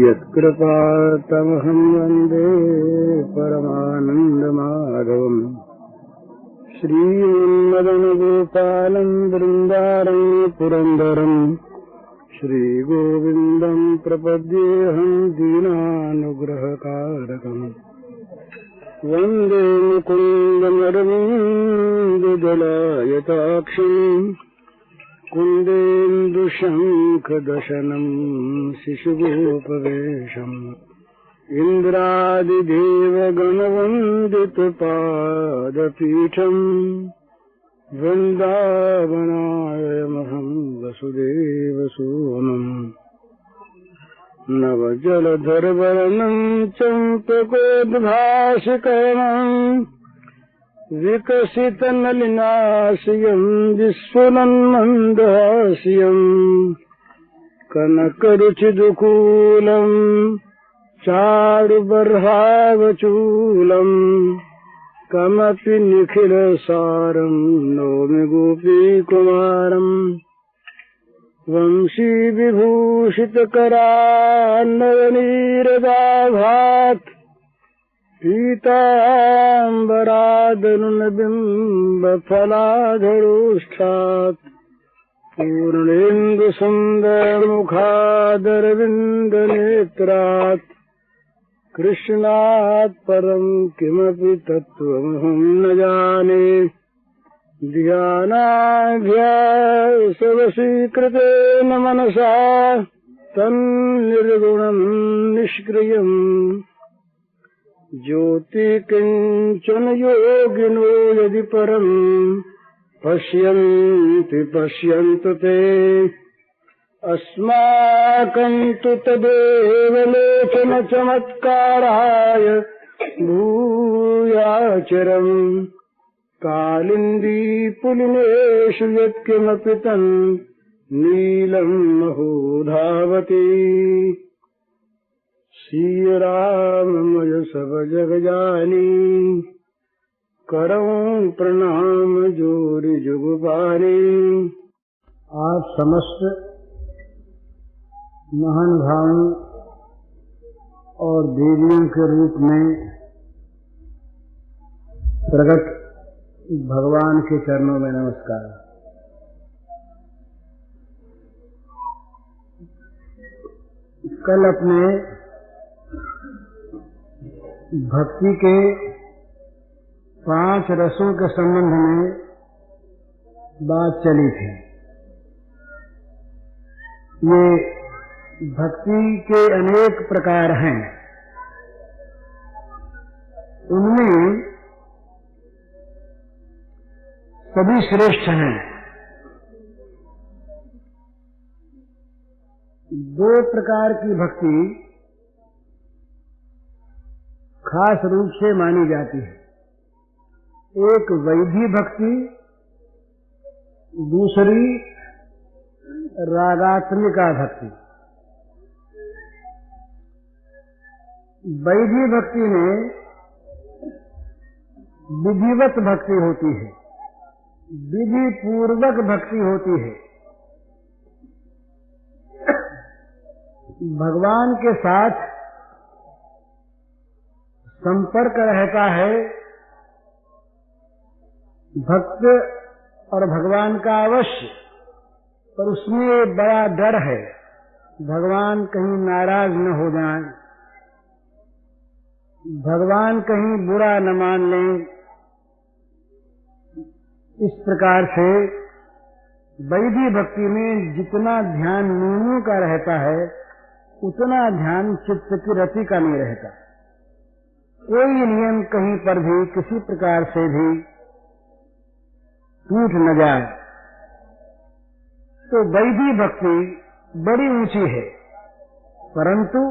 यत्कृपातमहं वन्दे परमानन्दमाधवम् श्रीमदनगोपालं वृन्दारं पुरन्दरम् श्रीगोविन्दं प्रपद्येऽहं दीनानुग्रहकारकम् वन्दे मुकुन्दमरविन्ददलायताक्षम् कुन्देन्दुशङ्खदशनम् शिशुगोपवेशम् इन्द्रादिदेवगणवन्दितपादपीठम् वृन्दावनायमहं वसुदेवसूनम् नवजलधरवर्णं चम्पकोद्भासिकमम् विकसितनलिनाशयम् विस्फुरन्मन्दहास्यम् कनकरुचिदुकूलम् चारुबर्हावचूलम् कमपि निखिलसारम् नौमि गोपीकुमारम् वंशीविभूषितकरान्नयनीरदाभात् पीताम्बरादनुनबिम्बफलाधरोष्ठात् पूर्णेन्दुसुन्दरमुखादरविन्दनेत्रात् कृष्णात् परं किमपि तत्त्वमहं न जाने ध्यानाभ्यासवशीकृतेन मनसा तन्निर्गुणं निष्क्रियम् ज्योति किंचन योगिनो यदि परम पश्यन्ति पश्यन्तु ते अस्माकं तु तदेव लोचन चमत्काराय भूयाचरम् कालिन्दी पुलिनेषु यत्किमपि तन् नीलं महो धावति श्री राममय सब जग जानी करऊं प्रणाम जोरि जुगपानी। आप समस्त महानुभावों और देवियों के रूप में प्रकट भगवान के चरणों में नमस्कार। कल अपने भक्ति के 5 रसों के संबंध में बात चली थी। ये भक्ति के अनेक प्रकार हैं। उनमें सभी श्रेष्ठ हैं। 2 प्रकार की भक्ति खास रूप से मानी जाती है। एक वैधी भक्ति, दूसरी रागात्मिका भक्ति। वैधी भक्ति में विधिवत भक्ति होती है, विधि पूर्वक भक्ति होती है। भगवान के साथ संपर्क रहता है भक्त और भगवान का अवश्य, पर उसमें बड़ा डर है भगवान कहीं नाराज न हो जाएं, भगवान कहीं बुरा न मान लें। इस प्रकार से वैदिक भक्ति में जितना ध्यान नियमों का रहता है उतना ध्यान चित्त की रति का नहीं रहता। कोई नियम कहीं पर भी किसी प्रकार से भी टूट न जाए। तो वैदिक भक्ति बड़ी ऊंची है, परंतु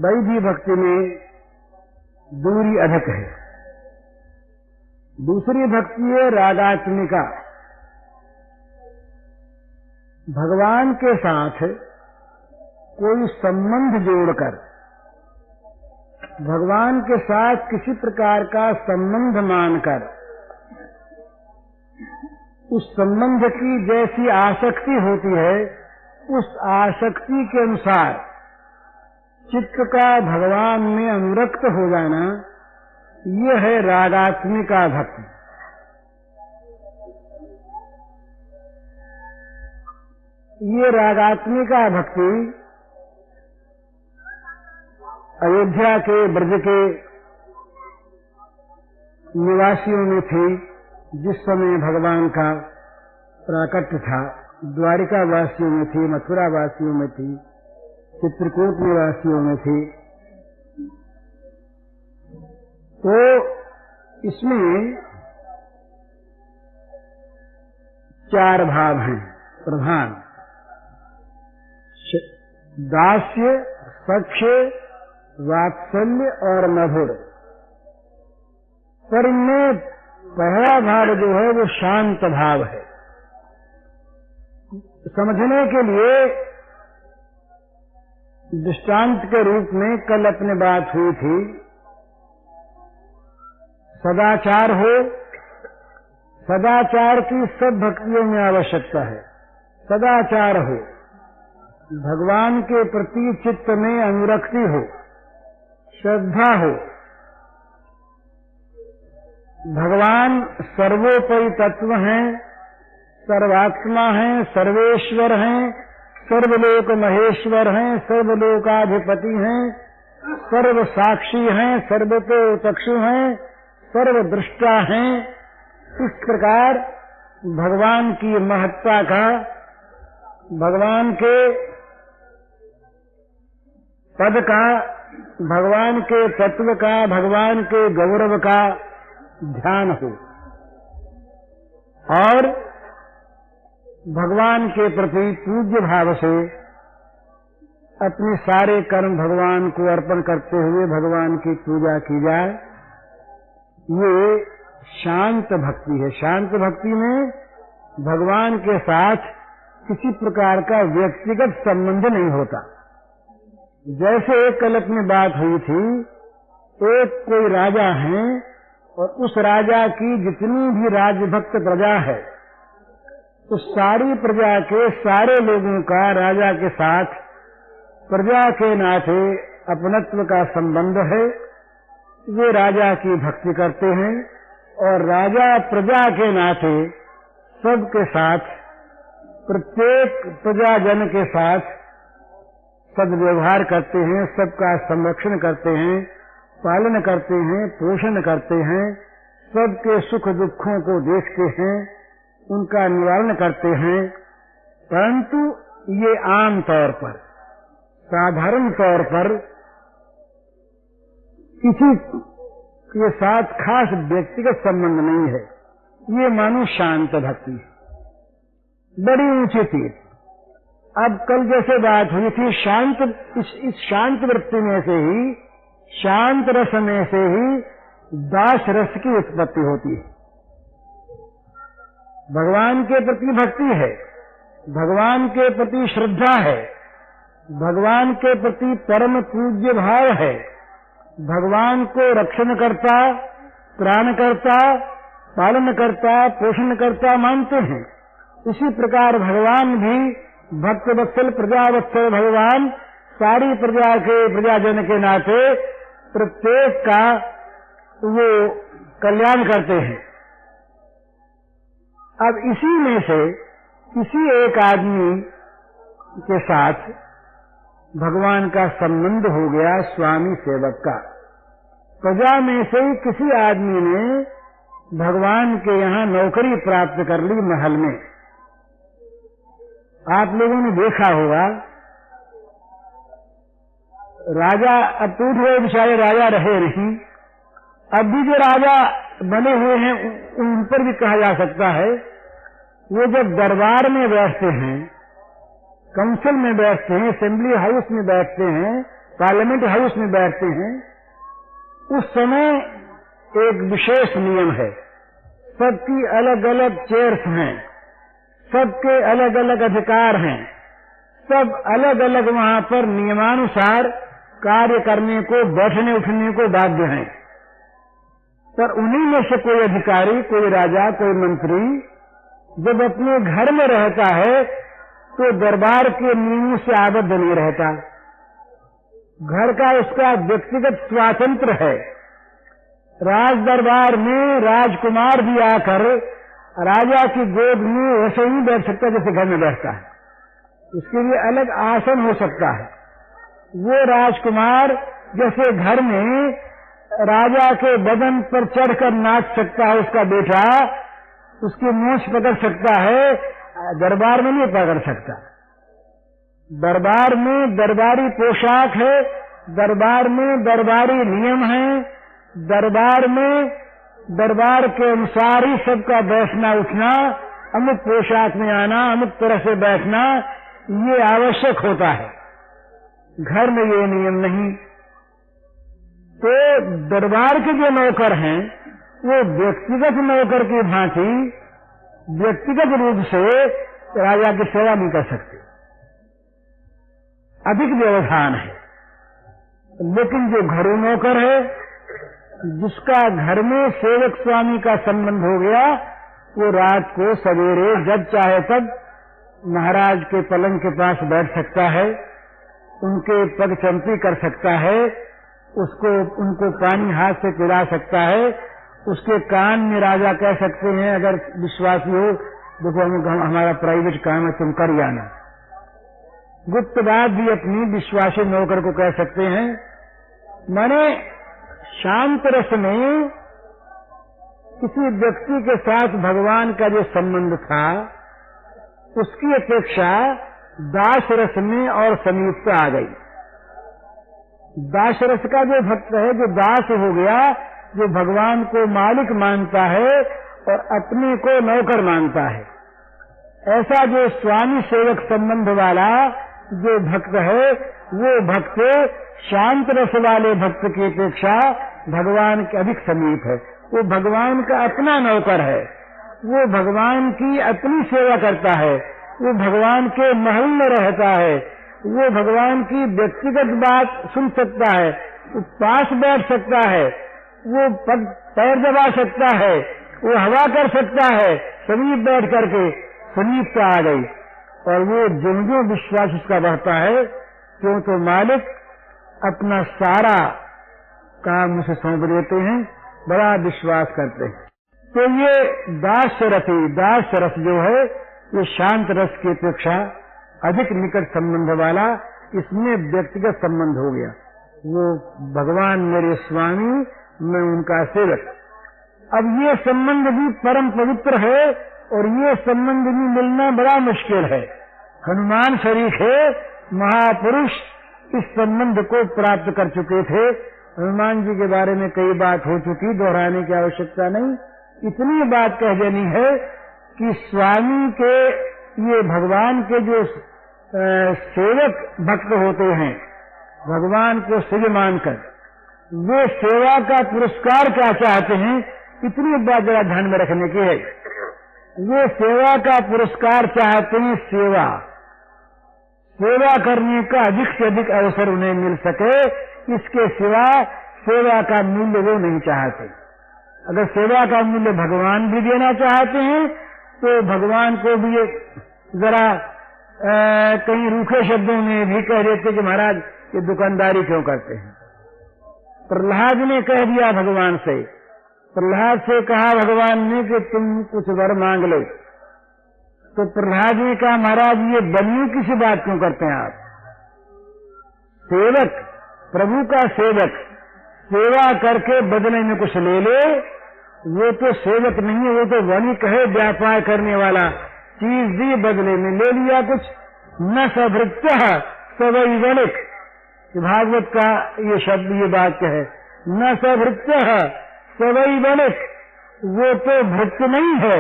वैदिक भक्ति में दूरी अधिक है। दूसरी भक्ति है रागात्मिका। भगवान के साथ कोई संबंध जोड़कर, भगवान के साथ किसी प्रकार का संबंध मानकर उस संबंध की जैसी आसक्ति होती है उस आसक्ति के अनुसार चित्त का भगवान में अनुरक्त हो जाना, ये है रागात्मिका भक्ति। ये रागात्मिका भक्ति अयोध्या के ब्रज के निवासियों में थी जिस समय भगवान का प्राकट्य था। द्वारिका वासियों में थी, मथुरा वासियों में थी, चित्रकूट निवासियों में थी। तो इसमें चार भाव हैं प्रधान: दास्य, सख्य, वात्सल्य और मधुर। पर इनमें पहला भाव जो है वो शांत भाव है। समझने के लिए दृष्टांत के रूप में कल अपनी बात हुई थी, सदाचार हो। सदाचार की सब भक्तियों में आवश्यकता है। सदाचार हो, भगवान के प्रति चित्त में अनुरक्ति हो, श्रद्धा हो। भगवान सर्वोपरि तत्व हैं, सर्वात्मा हैं, सर्वेश्वर हैं, सर्वलोक महेश्वर हैं, सर्वलोकाधिपति हैं, सर्व साक्षी हैं, सर्वतो चक्षु हैं, सर्वदृष्टा हैं। इस प्रकार भगवान की महत्ता का, भगवान के पद का, भगवान के तत्व का, भगवान के गौरव का ध्यान हो और भगवान के प्रति पूज्य भाव से अपने सारे कर्म भगवान को अर्पण करते हुए भगवान की पूजा की जाए। ये शांत भक्ति है। शांत भक्ति में भगवान के साथ किसी प्रकार का व्यक्तिगत संबंध नहीं होता। जैसे कल अपनी बात हुई थी, एक कोई राजा है और उस राजा की जितनी भी राजभक्त प्रजा है, तो सारी प्रजा के सारे लोगों का राजा के साथ प्रजा के नाते अपनत्व का संबंध है। वे राजा की भक्ति करते हैं और राजा प्रजा के नाते सबके साथ, प्रत्येक प्रजाजन के साथ सद्व्यवहार करते हैं, सबका संरक्षण करते हैं, पालन करते हैं, पोषण करते हैं, सबके सुख दुखों को देखते हैं, उनका निवारण करते हैं। परंतु ये आम तौर पर, साधारण तौर पर किसी के साथ खास व्यक्तिगत संबंध नहीं है। ये मानो शांत भक्ति है, बड़ी ऊंची चीज। अब कल जैसे बात हुई थी, शांत, इस शांत वृत्ति में से ही, शांत रस में से ही दास रस की उत्पत्ति होती है। भगवान के प्रति भक्ति है, भगवान के प्रति श्रद्धा है, भगवान के प्रति परम पूज्य भाव है, भगवान को रक्षण करता, प्राण करता, पालन करता, पोषण करता मानते हैं। इसी प्रकार भगवान भी भक्त वत्सल, प्रजावत्सल भगवान सारी प्रजा के, प्रजाजन के नाते प्रत्येक का वो कल्याण करते हैं। अब इसी में से किसी एक आदमी के साथ भगवान का संबंध हो गया स्वामी सेवक का। प्रजा में से ही किसी आदमी ने भगवान के यहाँ नौकरी प्राप्त कर ली महल में। आप लोगों ने देखा होगा, राजा अब टूट गए, बेचारे राजा रहे नहीं। अब भी जो राजा बने हुए हैं उन पर भी कहा जा सकता है, वो जब दरबार में बैठते हैं, काउंसिल में बैठते हैं, असेंबली हाउस में बैठते हैं, पार्लियामेंट हाउस में बैठते हैं, उस समय एक विशेष नियम है। सबकी अलग अलग चेयर्स हैं, सबके अलग अलग अधिकार हैं, सब अलग अलग वहां पर नियमानुसार कार्य करने को, बैठने उठने को बाध्य हैं। पर उन्हीं में से कोई अधिकारी, कोई राजा, कोई मंत्री जब अपने घर में रहता है तो दरबार के नियमों से आबद्ध नहीं रहता। घर का उसका व्यक्तिगत स्वातंत्र है। राज दरबार में राजकुमार भी आकर राजा की गोद में वैसे ही बैठ सकता जैसे घर में बैठता है। उसके लिए अलग आसन हो सकता है। वो राजकुमार जैसे घर में राजा के बदन पर चढ़कर नाच सकता है, उसका बेटा उसकी मूंछ पकड़ सकता है, दरबार में नहीं पकड़ सकता। दरबार में दरबारी पोशाक है, दरबार में दरबारी नियम है, दरबार में दरबार के अनुसार ही सबका बैठना उठना, अमुक पोशाक में आना, अमुक तरह से बैठना, ये आवश्यक होता है। घर में ये नियम नहीं। तो दरबार के जो नौकर हैं वो व्यक्तिगत नौकर की भांति व्यक्तिगत रूप से राजा की सेवा नहीं कर सकते, अधिक व्यवधान है। लेकिन जो घरेलू नौकर है, जिसका घर में सेवक स्वामी का संबंध हो गया, वो रात को सवेरे जब चाहे तब महाराज के पलंग के पास बैठ सकता है, उनके पग चंपी कर सकता है, उनको पानी हाथ से पिला सकता है, उसके कान में राजा कह सकते हैं अगर विश्वासी हो, देखो हमारा प्राइवेट काम है, तुम कर जाना। गुप्त बात भी अपनी विश्वासी नौकर को कह सकते हैं। माने शांत रस में किसी व्यक्ति के साथ भगवान का जो संबंध था, उसकी अपेक्षा दास रस में और समीपता आ गई। दास रस का जो भक्त है, जो दास हो गया, जो भगवान को मालिक मानता है और अपने को नौकर मानता है, ऐसा जो स्वामी सेवक संबंध वाला जो भक्त है, वो भक्त शांत रस वाले भक्त की अपेक्षा भगवान के अधिक समीप है। वो भगवान का अपना नौकर है, वो भगवान की अपनी सेवा करता है, वो भगवान के महल में रहता है, वो भगवान की व्यक्तिगत बात सुन सकता है, वो पास बैठ सकता है, वो पैर दबा सकता है, वो हवा कर सकता है, समीप बैठ करके समीपता आ गई। और वो जो विश्वास उसका बढ़ता है, क्यों तो मालिक अपना सारा काम उसे सौंप देते हैं, बड़ा विश्वास करते हैं। तो ये दास रस जो है, ये शांत रस की अपेक्षा अधिक निकट संबंध वाला, इसमें व्यक्तिगत संबंध हो गया। वो भगवान मेरे स्वामी, मैं उनका सेवक। अब ये संबंध भी परम पवित्र है और ये संबंध भी मिलना बड़ा मुश्किल है। हनुमान शरीफ है, महापुरुष इस संबंध को प्राप्त कर चुके थे। हनुमान जी के बारे में कई बात हो चुकी, दोहराने की आवश्यकता नहीं। इतनी बात कह देनी है कि स्वामी के, ये भगवान के जो सेवक भक्त होते हैं, भगवान को शिव मानकर, वे सेवा का पुरस्कार क्या चाहते हैं, इतनी बात जरा ध्यान में रखने की है। वे सेवा का पुरस्कार चाहते हैं, सेवा करने का अधिक से अधिक अवसर उन्हें मिल सके, इसके सिवा सेवा का मूल्य वो नहीं चाहते। अगर सेवा का मूल्य भगवान भी देना चाहते हैं तो भगवान को भी जरा कहीं रूखे शब्दों में भी कह देते कि महाराज ये दुकानदारी क्यों करते हैं। प्रहलाद ने कह दिया भगवान से, प्रहलाद से कहा भगवान ने कि तुम कुछ वर मांग लो, तो प्रहलाद ने कहा महाराज ये बलियों की सी बात क्यों करते हैं आप। सेवक, प्रभु का सेवक सेवा करके बदले में कुछ ले ले, वो तो सेवक नहीं है, वो तो वणिक है, व्यापार करने वाला। चीज दी बदले में ले लिया कुछ। न सभृत्य सवै वणिक, भागवत का ये शब्द, ये बात है, न सभृत्य सवै वणिक, वो तो भृत्य नहीं है,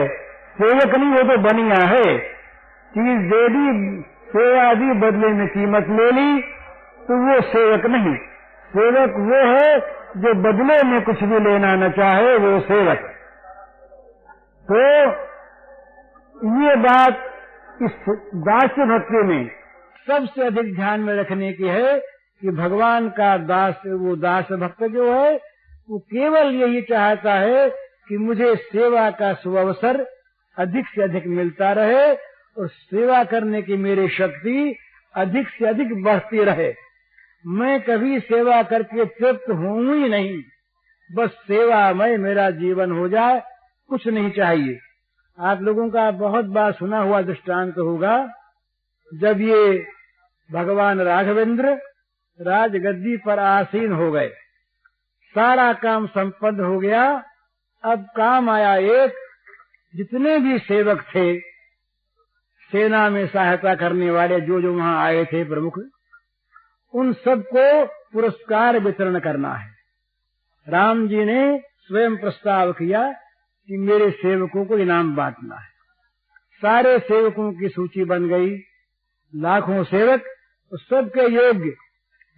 सेवक नहीं, वो तो बनिया है। चीज दे दी, सेवा दी, बदले में कीमत ले ली, तो वो सेवक नहीं। सेवक वो है जो बदले में कुछ भी लेना न चाहे, वो सेवक। तो ये बात इस दास्य भक्ति में सबसे अधिक ध्यान में रखने की है कि भगवान का दास, वो दास भक्त जो है, वो केवल यही चाहता है कि मुझे सेवा का सुअवसर अधिक से अधिक मिलता रहे और सेवा करने की मेरी शक्ति अधिक से अधिक बढ़ती रहे। मैं कभी सेवा करके तृप्त हूँ ही नहीं, बस सेवामय मेरा जीवन हो जाए, कुछ नहीं चाहिए। आप लोगों का बहुत बार सुना हुआ दृष्टांत होगा, जब ये भगवान राघवेंद्र राजगद्दी पर आसीन हो गए, सारा काम संपन्न हो गया। अब काम आया एक, जितने भी सेवक थे, सेना में सहायता करने वाले जो जो वहां आए थे प्रमुख, उन सबको पुरस्कार वितरण करना है। राम जी ने स्वयं प्रस्ताव किया कि मेरे सेवकों को इनाम बांटना है। सारे सेवकों की सूची बन गई, लाखों सेवक, सबके योग्य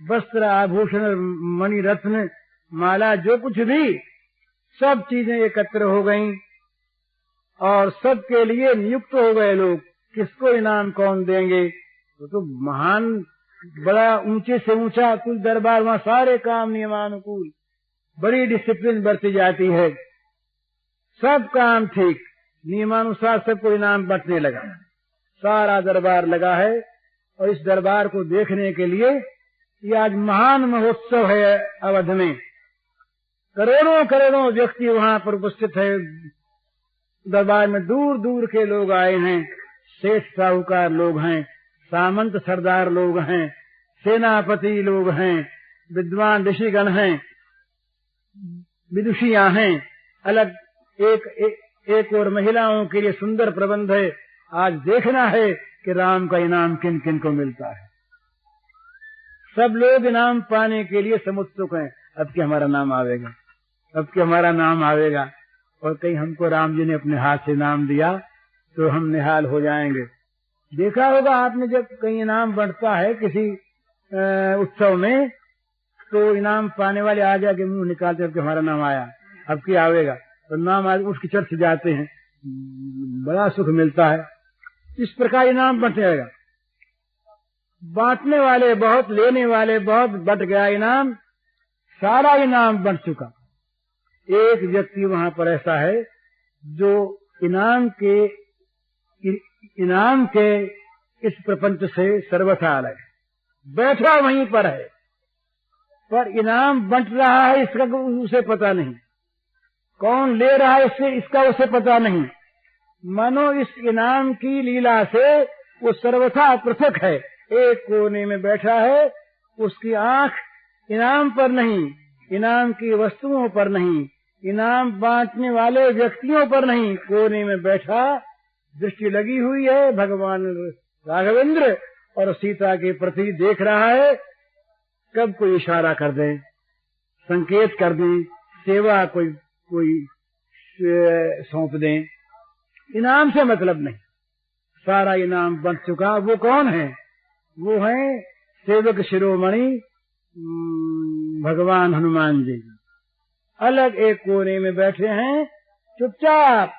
वस्त्र आभूषण मणि रत्न माला जो कुछ भी, सब चीजें एकत्र हो गईं और सबके लिए नियुक्त हो गए लोग, किसको इनाम कौन देंगे। तो महान बड़ा ऊंचे से ऊंचा कुल दरबार, वहां सारे काम नियमानुकूल, बड़ी डिसिप्लिन बरती जाती है, सब काम ठीक नियमानुसार सबको इनाम बंटने लगा। सारा दरबार लगा है और इस दरबार को देखने के लिए ये आज महान महोत्सव है। अवध में करोड़ों करोड़ों व्यक्ति वहां पर उपस्थित है। दरबार में दूर दूर के लोग आए हैं, सेठ साहूकार लोग हैं, सामंत सरदार लोग हैं, सेनापति लोग हैं, विद्वान ऋषिगण हैं, विदुषियां हैं, अलग एक और महिलाओं के लिए सुंदर प्रबंध है। आज देखना है कि राम का इनाम किन किन को मिलता है। सब लोग इनाम पाने के लिए समुत्सुक हैं। अब कि हमारा नाम आवेगा, अब कि हमारा नाम आवेगा, और कहीं हमको राम जी ने अपने हाथ से इनाम दिया तो हम निहाल हो जाएंगे। देखा होगा आपने, जब कहीं इनाम बढ़ता है किसी उत्सव में, तो इनाम पाने वाले आ जाके मुंह निकालते हैं कि हमारा नाम आया, अब की आवेगा, तो नाम आज उसकी चर्च जाते हैं, बड़ा सुख मिलता है। इस प्रकार इनाम बंटेगा। बांटने वाले बहुत, लेने वाले बहुत, बट गया इनाम, सारा इनाम बंट चुका। एक व्यक्ति वहां पर ऐसा है जो इनाम के इस प्रपंच से सर्वथा अलग है, बैठा वहीं पर है, पर इनाम बंट रहा है इसका उसे पता नहीं, कौन ले रहा है इससे इसका उसे पता नहीं। मानो इस इनाम की लीला से वो सर्वथा पृथक है, एक कोने में बैठा है, उसकी आंख इनाम पर नहीं, इनाम की वस्तुओं पर नहीं, इनाम बांटने वाले व्यक्तियों पर नहीं, कोने में बैठा दृष्टि लगी हुई है भगवान राघवेंद्र और सीता के प्रति देख रहा है। कब कोई इशारा कर दे, संकेत कर दे, सेवा कोई सौंप दे, इनाम से मतलब नहीं, सारा इनाम बन चुका। वो कौन है? वो है सेवक शिरोमणि भगवान हनुमान जी। अलग एक कोने में बैठे हैं, चुपचाप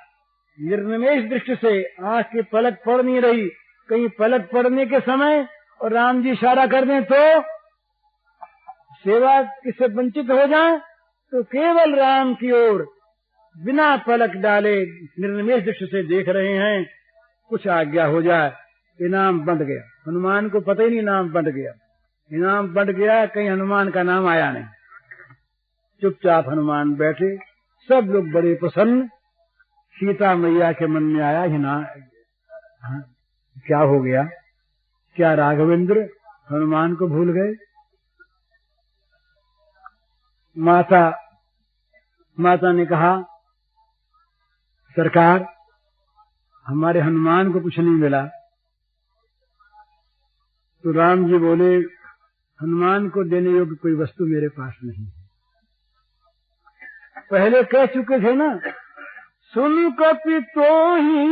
निर्निमेष दृष्टि से, आंख की पलक पड़ नहीं रही। कहीं पलक पड़ने के समय और राम जी इशारा कर दें तो सेवा किससे वंचित हो जाए, तो केवल राम की ओर बिना पलक डाले निर्निमेष दृष्टि से देख रहे हैं, कुछ आज्ञा हो जाए, इनाम बंट गया। हनुमान को पता ही नहीं इनाम बंट गया, इनाम बंट गया, कहीं हनुमान का नाम आया नहीं। चुपचाप हनुमान बैठे, सब लोग बड़े प्रसन्न। सीता मैया के मन में आया क्या हो गया, क्या राघवेंद्र हनुमान को भूल गए? माता ने कहा, सरकार हमारे हनुमान को कुछ नहीं मिला। तो राम जी बोले, हनुमान को देने योग्य कोई वस्तु मेरे पास नहीं है। पहले कह चुके थे ना, सुन कपि तो ही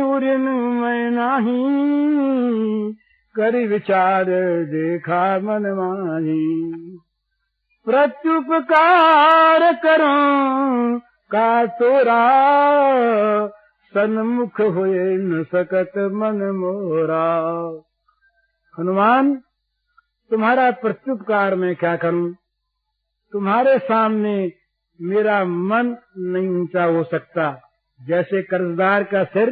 उरिन मैं नाही, कर विचार देखा मन माही, प्रत्युपकार करूं का तोरा, सन्मुख होए न सकत मन मोरा। हनुमान, तुम्हारा प्रत्युपकार मैं क्या करूं, तुम्हारे सामने मेरा मन नहीं ऊंचा हो सकता। जैसे कर्जदार का सिर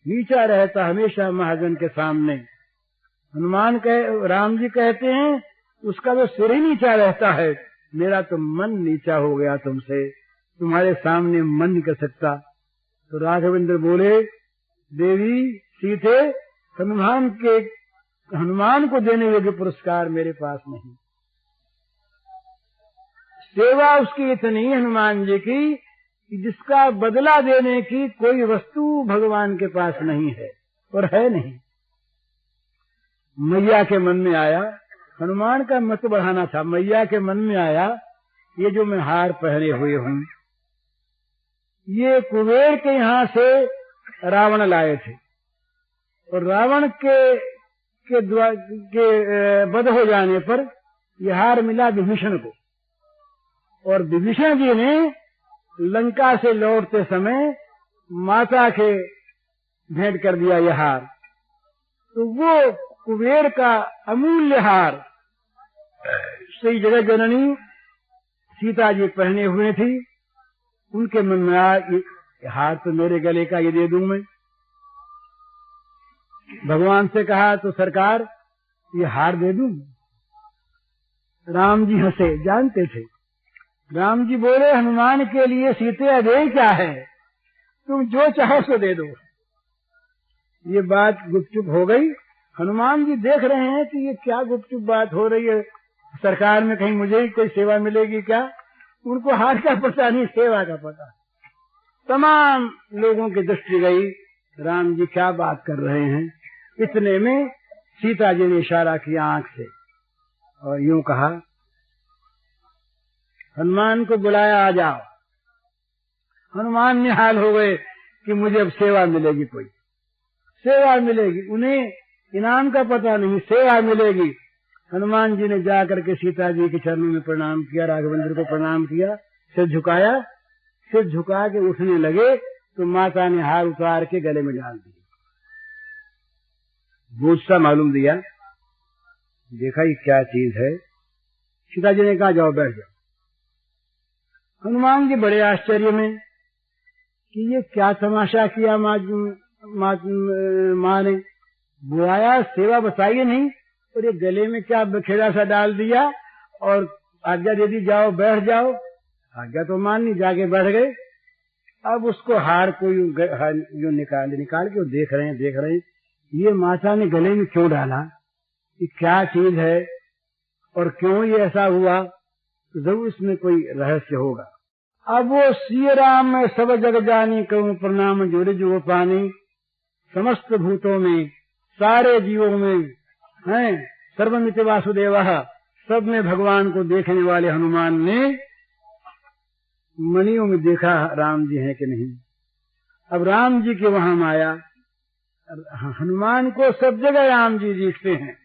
नीचा रहता हमेशा महाजन के सामने। राम जी कहते हैं उसका तो सिर ही नीचा रहता है, मेरा तो मन नीचा हो गया तुमसे, तुम्हारे सामने मन नहीं कर सकता। तो राघवेंद्र बोले, देवी सीते, हनुमान को देने योग्य पुरस्कार मेरे पास नहीं। सेवा उसकी इतनी हनुमान जी की कि जिसका बदला देने की कोई वस्तु भगवान के पास नहीं है और है नहीं। मैया के मन में आया, हनुमान का मत बढ़ाना था, मैया के मन में आया, ये जो मैं हार पहने हुए हूँ, ये कुबेर के यहाँ से रावण लाए थे और रावण के वध हो जाने पर यह हार मिला विभीषण को, और विभीषण जी ने लंका से लौटते समय माता के भेंट कर दिया यह हार। तो वो कुबेर का अमूल्य हार श्री जगत जननी सीता जी पहने हुए थी। उनके मन में आया, ये हार तो मेरे गले का, ये दे दूं मैं। भगवान से कहा तो सरकार ये हार दे दूं। राम जी हंसे, जानते थे। राम जी बोले, हनुमान के लिए सीते अजय क्या है, तुम जो चाहो सो दे दो। ये बात गुपचुप हो गई। हनुमान जी देख रहे हैं कि ये क्या गुपचुप बात हो रही है, सरकार में कहीं मुझे ही कोई सेवा मिलेगी क्या। उनको हार का पता नहीं, सेवा का पता। तमाम लोगों की दृष्टि गई, राम जी क्या बात कर रहे हैं। इतने में सीता जी ने इशारा किया आंख से और यूं कहा, हनुमान को बुलाया, आ जाओ। हनुमान निहाल हो गए कि मुझे अब सेवा मिलेगी, कोई सेवा मिलेगी। उन्हें इनाम का पता नहीं, सेवा मिलेगी। हनुमान जी ने जाकर के सीता जी के चरणों में प्रणाम किया, राघवेंद्र को प्रणाम किया, सिर झुकाया। सिर झुका के उठने लगे तो माता ने हार उतार के गले में डाल दिया। गुस्सा मालूम दिया, देखा ये क्या चीज है। सीता जी ने कहा, जाओ बैठ जाओ। हनुमान जी बड़े आश्चर्य में कि ये क्या तमाशा किया। माँ ने बुलाया, सेवा बताई नहीं, और ये गले में क्या बखेड़ा सा डाल दिया और आज्ञा दे दी, जाओ बैठ जाओ। आज्ञा तो मान नहीं, जाके बैठ गए। अब उसको हार को यूं निकाल के देख रहे हैं ये माता ने गले में क्यों डाला, ये क्या चीज है और क्यों ये ऐसा हुआ, तो जरूर इसमें कोई रहस्य होगा। अब वो सिय राम में सब जग जानी, कहूँ प्रणाम जोड़े जो पानी। समस्त भूतों में, सारे जीवों में हैं, सर्वमित वासुदेव, सब में भगवान को देखने वाले हनुमान ने मणियों में देखा राम जी हैं कि नहीं। अब राम जी के वहां माया, हनुमान को सब जगह राम जी दिखते हैं,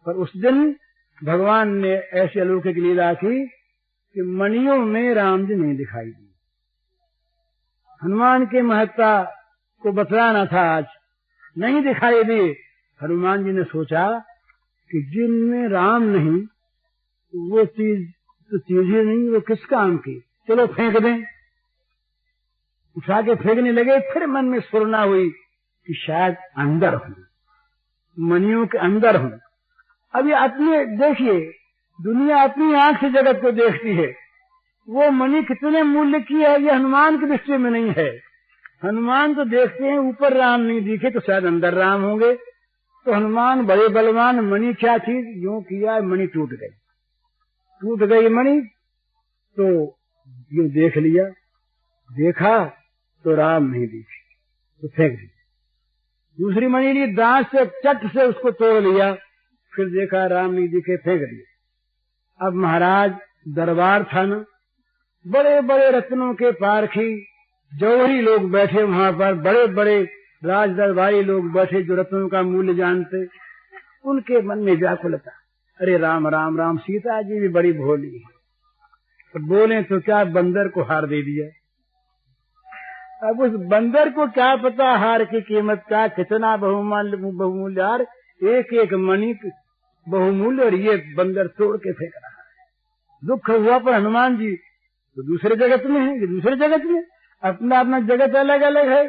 पर उस दिन भगवान ने ऐसी अलौकिक लीला की कि मणियों में राम जी नहीं दिखाई दी। हनुमान की महत्ता को बतलाना था, आज नहीं दिखाई दी। हनुमान जी ने सोचा कि जिनमें राम नहीं, वो चीज तो चीज ही नहीं, वो किस काम की, चलो फेंक दें। उठा के फेंकने लगे, फिर मन में स्फुरना हुई कि शायद अंदर हूं, मणियों के अंदर हूं। अब ये अपने देखिए, दुनिया अपनी आंख से जगत को देखती है, वो मणि कितने मूल्य की है ये हनुमान की दृष्टि में नहीं है। हनुमान तो देखते हैं ऊपर राम नहीं दिखे तो शायद अंदर राम होंगे। तो हनुमान बड़े बलवान, मणि क्या चीज, यूं किया मणि टूट गई मणि। तो यूं देख लिया, देखा तो राम नहीं दिखे तो फेंक दी। दूसरी मणि ली, दांत से चट से उसको तोड़ लिया, फिर देखा राम नहीं दिखे, फेंक दिया। अब महाराज दरबार था न, बड़े बड़े रत्नों के पारखी जौहरी लोग बैठे वहां पर, बड़े बड़े राज दरबारी लोग बैठे जो रत्नों का मूल्य जानते। उनके मन में व्याकुलता, अरे राम राम राम, सीता जी भी बड़ी भोली है, तो बोले तो क्या, बंदर को हार दे दिया। अब उस बंदर को क्या पता हार की कीमत का, कितना बहुमूल्य हार, एक एक मणि बहुमूल्य, और ये बंदर तोड़ के फेंक रहा है। दुख हुआ पर हनुमान जी तो दूसरे जगत में है, ये दूसरे जगत में, अपना अपना जगत अलग अलग है।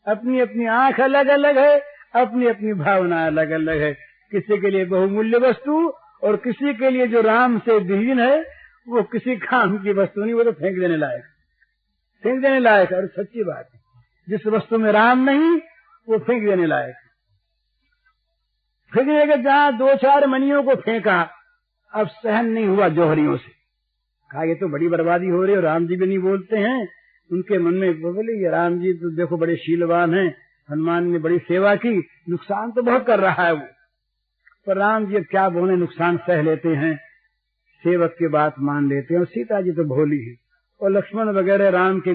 अपनी अपनी आंख अलग अलग है, अपनी अपनी भावना अलग अलग है। किसी के लिए बहुमूल्य वस्तु और किसी के लिए जो राम से विहीन है वो किसी काम की वस्तु नहीं, वो तो फेंक देने लायक, फेंक देने लायक। और सच्ची बात है, जिस वस्तु में राम नहीं वो फेंक देने लायक। फेंक देगा, जहां 2-4 मनियों को फेंका, अब सहन नहीं हुआ जौहरियों से। कहा ये तो बड़ी बर्बादी हो रही है, और राम जी भी नहीं बोलते हैं। उनके मन में बोले ये राम जी तो देखो बड़े शीलवान हैं, हनुमान ने बड़ी सेवा की, नुकसान तो बहुत कर रहा है वो। पर राम जी अब क्या बोले, नुकसान सह लेते हैं, सेवक की बात मान लेते हैं। और सीता जी तो भोली है, और लक्ष्मण वगैरह राम के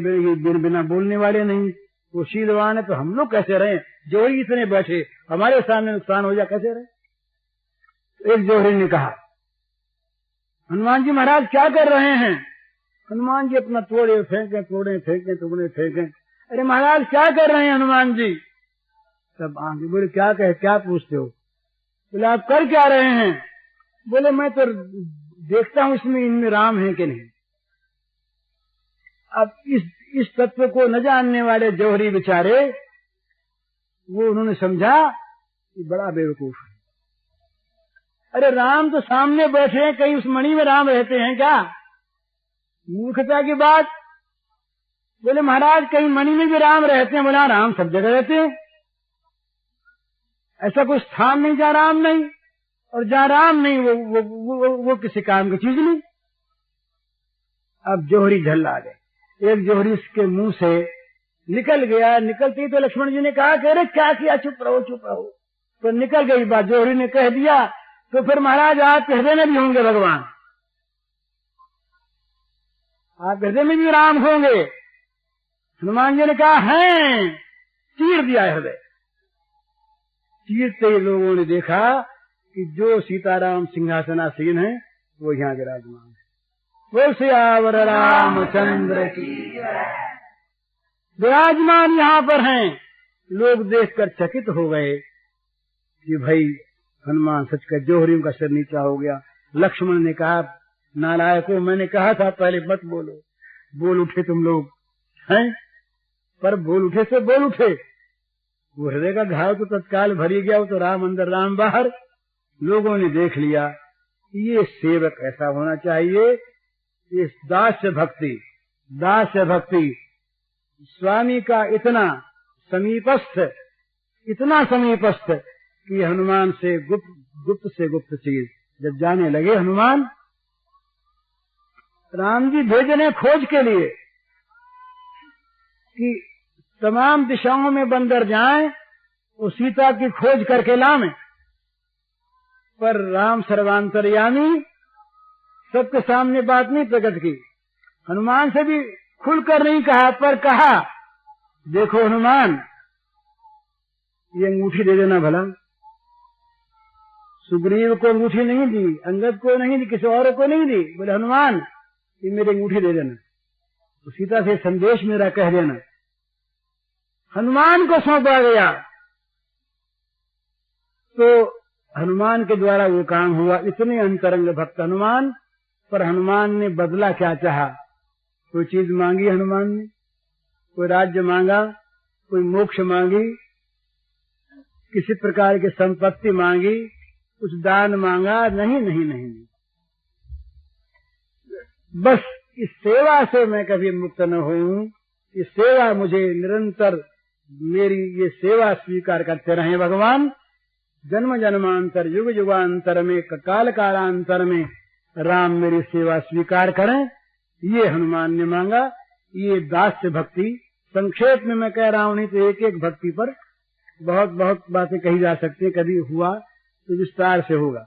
बिना बोलने वाले नहीं, वो शीलवान है। तो हम लोग कैसे रहे, जोहरी इतने बैठे, हमारे सामने नुकसान हो जाए, कैसे रहे। एक जोहरी ने कहा, हनुमान जी महाराज क्या कर रहे हैं। हनुमान जी अपना तोड़े फेंके, तोड़े फेंके, तोड़े फेंके। अरे महाराज क्या कर रहे हैं हनुमान जी। तब आगे बोले क्या पूछते हो। बोले आप कर क्या रहे हैं। बोले मैं तो देखता हूं इसमें इनमें राम है कि नहीं। अब इस तत्व को न जानने वाले जौहरी बेचारे, वो उन्होंने समझा कि बड़ा बेवकूफ है। अरे राम तो सामने बैठे हैं, कहीं उस मणि में राम रहते हैं क्या। मूर्खता की बात। बोले महाराज कहीं मणि में भी राम रहते हैं। बोला राम सब जगह रहते हैं, ऐसा कोई स्थान नहीं जहाँ राम नहीं, और जहाँ राम नहीं वो किसी काम की चीज नहीं। अब जौहरी झल आ गए। एक जौहरी उसके मुंह से निकल गया, निकलती ही तो लक्ष्मण जी ने कहा कि अरे क्या किया, चुप रहो चुप रहो। तो निकल गई बात, जौहरी ने कह दिया तो फिर महाराज आप हृदय में भी होंगे भगवान, आप हृदय में भी राम होंगे। हनुमान जी ने कहा है, चीर दिया हृदय। चीरते ही लोगों ने देखा कि जो सीताराम सिंहासनासीन है वो यहाँ विराजमान है। बोल सियावर रामचंद्र की। विराजमान यहाँ पर हैं। लोग देखकर चकित हो गए कि भाई हनुमान सच का, जौहरियों का सिर नीचा हो गया। लक्ष्मण ने कहा नालायकों, मैंने कहा था पहले मत बोलो। बोल उठे तुम लोग हैं, पर बोल उठे से बोल उठे। वो हृदय का घाव तो तत्काल भरी गया, वो तो राम अंदर राम बाहर। लोगों ने देख लिया ये सेवक ऐसा होना चाहिए, ये दास्य भक्ति, दास्य भक्ति, स्वामी का इतना समीपस्थ, इतना समीपस्थ कि हनुमान से गुप्त से गुप्त चीज जब जाने लगे। हनुमान राम जी भेजने खोज के लिए कि तमाम दिशाओं में बंदर जाएं, वो सीता की खोज करके लावें। पर राम सर्वांतर्यामी, सबके सामने बात नहीं प्रकट की। हनुमान से भी खुलकर नहीं कहा, पर कहा देखो हनुमान, ये अंगूठी दे देना भला। सुग्रीव को अंगूठी नहीं दी, अंगद को नहीं दी, किसी और को नहीं दी। बोले हनुमान ये मेरी अंगूठी दे देना, तो सीता से संदेश मेरा कह देना। हनुमान को सौंपा गया, तो हनुमान के द्वारा वो काम हुआ। इतने अंतरंग भक्त हनुमान। पर हनुमान ने बदला क्या चाहा। कोई चीज मांगी हनुमान ने, कोई राज्य मांगा, कोई मोक्ष मांगी, किसी प्रकार की संपत्ति मांगी, कुछ दान मांगा, नहीं नहीं नहीं, नहीं। बस इस सेवा से मैं कभी मुक्त न हूँ। इस सेवा मुझे निरंतर, मेरी ये सेवा स्वीकार करते रहे भगवान। जन्म जन्मांतर, युग युगांतर में, काल कालांतर में राम मेरी सेवा स्वीकार करें, ये हनुमान ने मांगा। ये दास्य भक्ति। संक्षेप में मैं कह रहा हूं, नहीं तो एक एक भक्ति पर बहुत बहुत बातें कही जा सकती है। कभी हुआ तो विस्तार से होगा।